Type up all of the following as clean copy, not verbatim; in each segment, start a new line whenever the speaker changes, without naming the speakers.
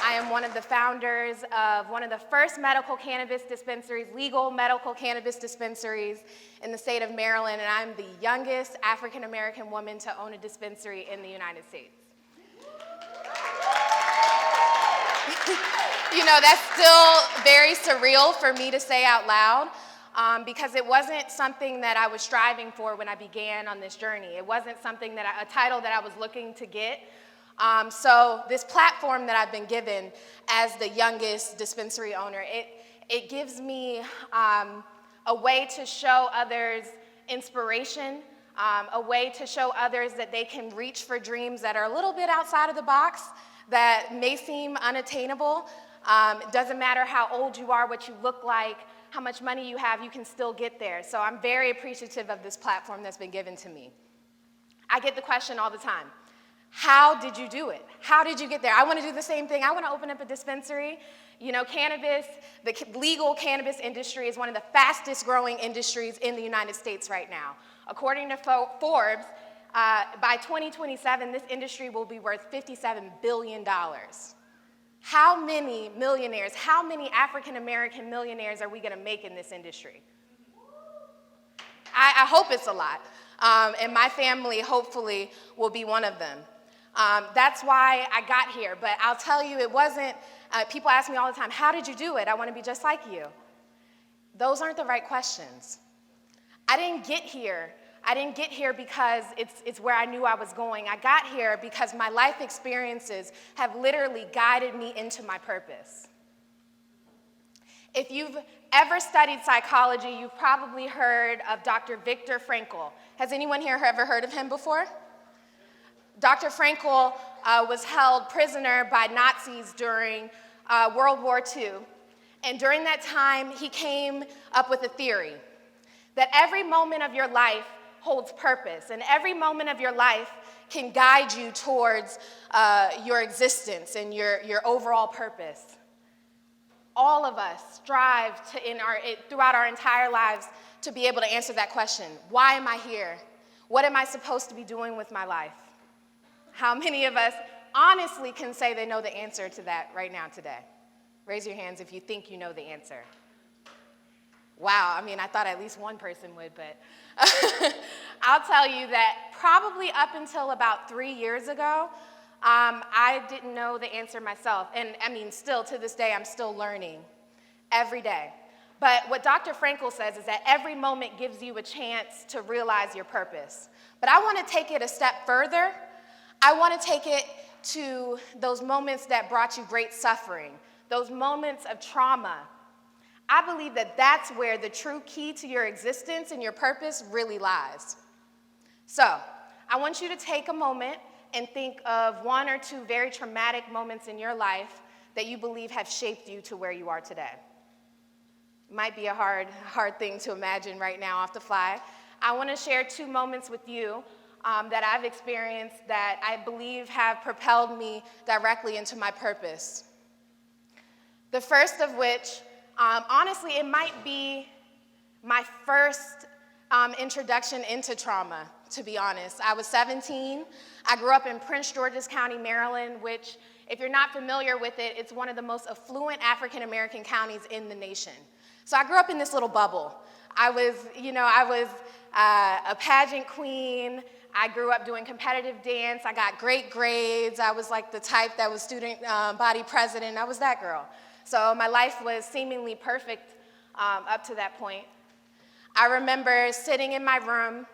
I am one of the founders of one of the first medical cannabis dispensaries, legal medical cannabis dispensaries in the state of Maryland, and I'm the youngest African-American woman to own a dispensary in the United States. You know, that's still very surreal for me to say out loud because it wasn't something that I was striving for when I began on this journey. It wasn't something a title that I was looking to get. So this platform that I've been given as the youngest dispensary owner, it gives me a way to show others inspiration, a way to show others that they can reach for dreams that are a little bit outside of the box, that may seem unattainable. It doesn't matter how old you are, what you look like, how much money you have, you can still get there. So I'm very appreciative of this platform that's been given to me. I get the question all the time. How did you do it? How did you get there? I want to do the same thing. I want to open up a dispensary. You know, cannabis, the legal cannabis industry is one of the fastest growing industries in the United States right now. According to Forbes, by 2027, this industry will be worth $57 billion. How many millionaires, how many African-American millionaires are we going to make in this industry? I hope it's a lot. And my family, hopefully, will be one of them. That's why I got here. But I'll tell you, it wasn't, people ask me all the time, how did you do it? I want to be just like you. Those aren't the right questions. I didn't get here because it's where I knew I was going. I got here because my life experiences have literally guided me into my purpose. If you've ever studied psychology, you've probably heard of Dr. Viktor Frankl. Has anyone here ever heard of him before? Dr. Frankl was held prisoner by Nazis during World War II. And during that time, he came up with a theory that every moment of your life holds purpose, and every moment of your life can guide you towards your existence and your overall purpose. All of us strive to, throughout our entire lives, to be able to answer that question. Why am I here? What am I supposed to be doing with my life? How many of us honestly can say they know the answer to that right now today? Raise your hands if you think you know the answer. Wow, I mean, I thought at least one person would, but I'll tell you that probably up until about 3 years ago, I didn't know the answer myself. And I mean, still to this day, I'm still learning every day. But what Dr. Frankl says is that every moment gives you a chance to realize your purpose. But I want to take it a step further. I want to take it to those moments that brought you great suffering, those moments of trauma. I believe that that's where the true key to your existence and your purpose really lies. So, I want you to take a moment and think of one or two very traumatic moments in your life that you believe have shaped you to where you are today. Might be a hard thing to imagine right now off the fly. I want to share two moments with you that I've experienced that I believe have propelled me directly into my purpose. The first of which, honestly, it might be my first introduction into trauma, to be honest. I was 17. I grew up in Prince George's County, Maryland, which, if you're not familiar with it, it's one of the most affluent African-American counties in the nation. So I grew up in this little bubble. I was a pageant queen. I grew up doing competitive dance. I got great grades. I was like the type that was student body president. I was that girl. So my life was seemingly perfect up to that point. I remember sitting in my room,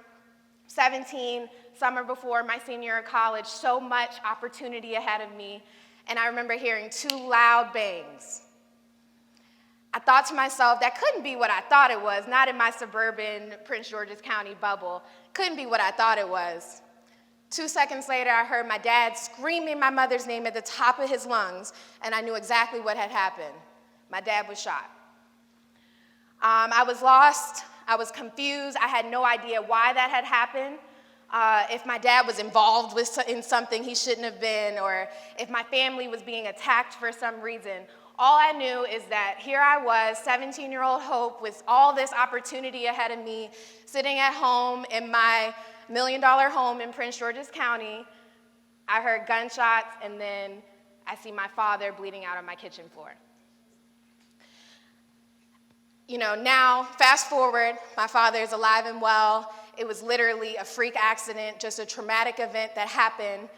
17, summer before my senior year of college, so much opportunity ahead of me, and I remember hearing two loud bangs. I thought to myself, that couldn't be what I thought it was, not in my suburban Prince George's County bubble. Couldn't be what I thought it was. 2 seconds later, I heard my dad screaming my mother's name at the top of his lungs, and I knew exactly what had happened. My dad was shot. I was lost. I was confused. I had no idea why that had happened, if my dad was involved in something he shouldn't have been, or if my family was being attacked for some reason. All I knew is that here I was, 17-year-old Hope, with all this opportunity ahead of me, sitting at home in my $1 million home in Prince George's County. I heard gunshots, and then I see my father bleeding out on my kitchen floor. Now, fast forward, my father is alive and well. It was literally a freak accident, just a traumatic event that happened.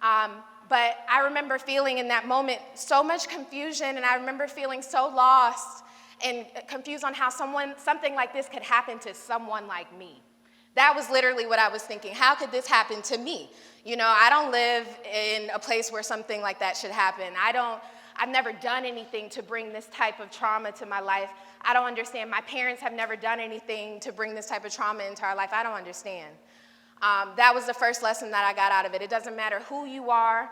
But I remember feeling in that moment so much confusion, and I remember feeling so lost and confused on how something like this could happen to someone like me. That was literally what I was thinking. How could this happen to me? I don't live in a place where something like that should happen. I've never done anything to bring this type of trauma to my life. I don't understand. My parents have never done anything to bring this type of trauma into our life. I don't understand. That was the first lesson that I got out of it. It doesn't matter who you are,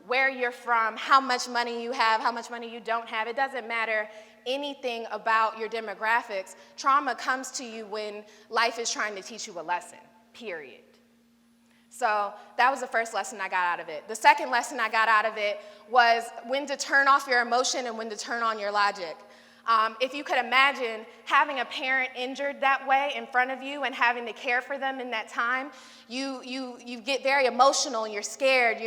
where you're from, how much money you have, how much money you don't have. It doesn't matter anything about your demographics. Trauma comes to you when life is trying to teach you a lesson, period. So that was the first lesson I got out of it. The second lesson I got out of it was when to turn off your emotion and when to turn on your logic. If you could imagine having a parent injured that way in front of you and having to care for them in that time, you get very emotional and you're scared.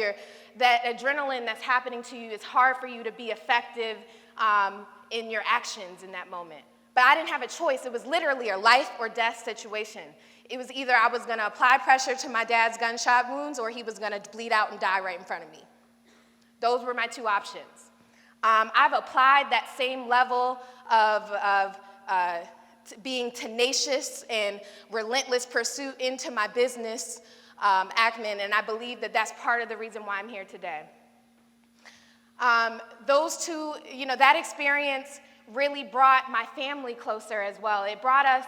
That adrenaline that's happening to you, it's hard for you to be effective in your actions in that moment. But I didn't have a choice. It was literally a life or death situation. It was either I was going to apply pressure to my dad's gunshot wounds or he was going to bleed out and die right in front of me. Those were my two options. I've applied that same level of being tenacious and relentless pursuit into my business acumen, and I believe that that's part of the reason why I'm here today. Those two, that experience really brought my family closer as well. It brought us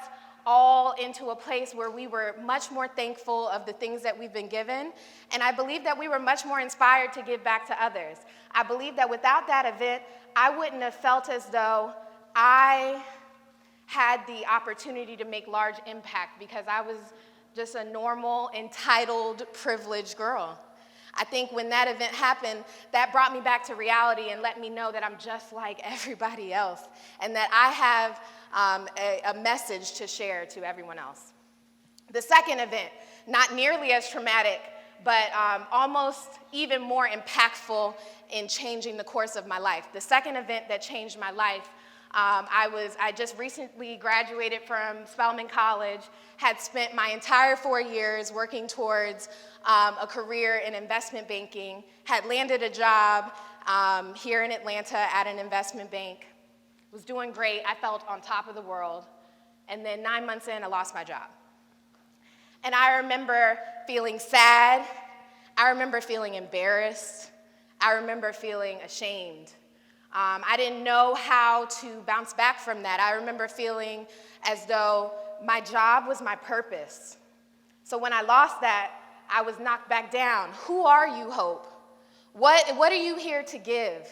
all into a place where we were much more thankful of the things that we've been given, and I believe that we were much more inspired to give back to others. I believe that without that event, I wouldn't have felt as though I had the opportunity to make large impact because I was just a normal, entitled, privileged girl. I think when that event happened, that brought me back to reality and let me know that I'm just like everybody else and that I have a message to share to everyone else. The second event, not nearly as traumatic, but almost even more impactful in changing the course of my life. The second event that changed my life, I just recently graduated from Spelman College, had spent my entire 4 years working towards a career in investment banking, had landed a job here in Atlanta at an investment bank, was doing great. I felt on top of the world. And then 9 months in, I lost my job. And I remember feeling sad. I remember feeling embarrassed. I remember feeling ashamed. I didn't know how to bounce back from that. I remember feeling as though my job was my purpose. So when I lost that, I was knocked back down. Who are you, Hope? What are you here to give?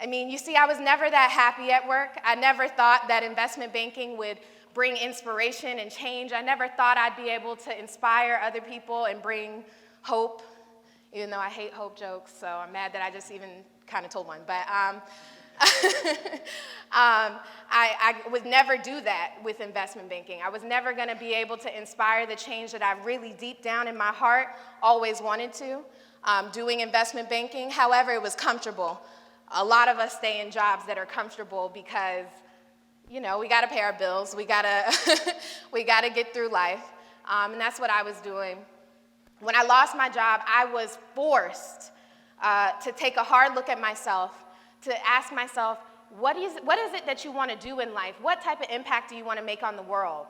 I mean, you see, I was never that happy at work. I never thought that investment banking would bring inspiration and change. I never thought I'd be able to inspire other people and bring hope, even though I hate hope jokes, so I'm mad that I just even kind of told one. But I would never do that with investment banking. I was never going to be able to inspire the change that I really deep down in my heart always wanted to, doing investment banking. However, it was comfortable. A lot of us stay in jobs that are comfortable because, we got to pay our bills. We got to get through life. And that's what I was doing. When I lost my job, I was forced to take a hard look at myself, to ask myself, what is it that you want to do in life? What type of impact do you want to make on the world?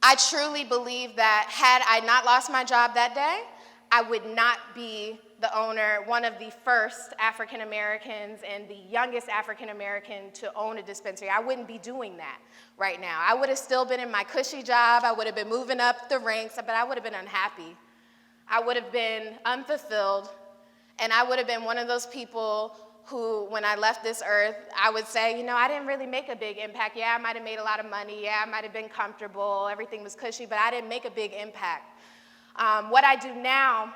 I truly believe that had I not lost my job that day, I would not be the owner, one of the first African Americans and the youngest African American to own a dispensary. I wouldn't be doing that right now. I would have still been in my cushy job. I would have been moving up the ranks, but I would have been unhappy. I would have been unfulfilled, and I would have been one of those people who, when I left this earth, I would say, I didn't really make a big impact. Yeah, I might have made a lot of money. Yeah, I might have been comfortable. Everything was cushy, but I didn't make a big impact. What I do now,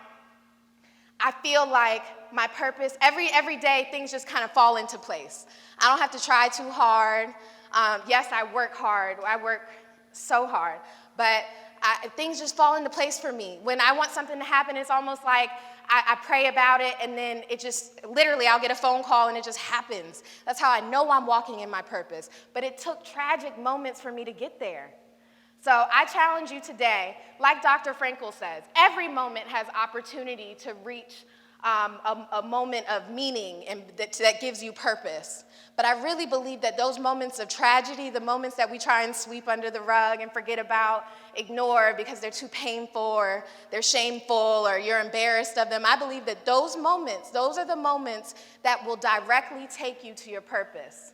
I feel like my purpose, every day things just kind of fall into place. I don't have to try too hard. Yes, I work hard. I work so hard. But things just fall into place for me. When I want something to happen, it's almost like I pray about it, and then it just, literally, I'll get a phone call, and it just happens. That's how I know I'm walking in my purpose. But it took tragic moments for me to get there. So I challenge you today, like Dr. Frankel says, every moment has opportunity to reach a moment of meaning and that gives you purpose. But I really believe that those moments of tragedy, the moments that we try and sweep under the rug and forget about, ignore because they're too painful or they're shameful or you're embarrassed of them, I believe that those moments, those are the moments that will directly take you to your purpose.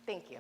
Thank you.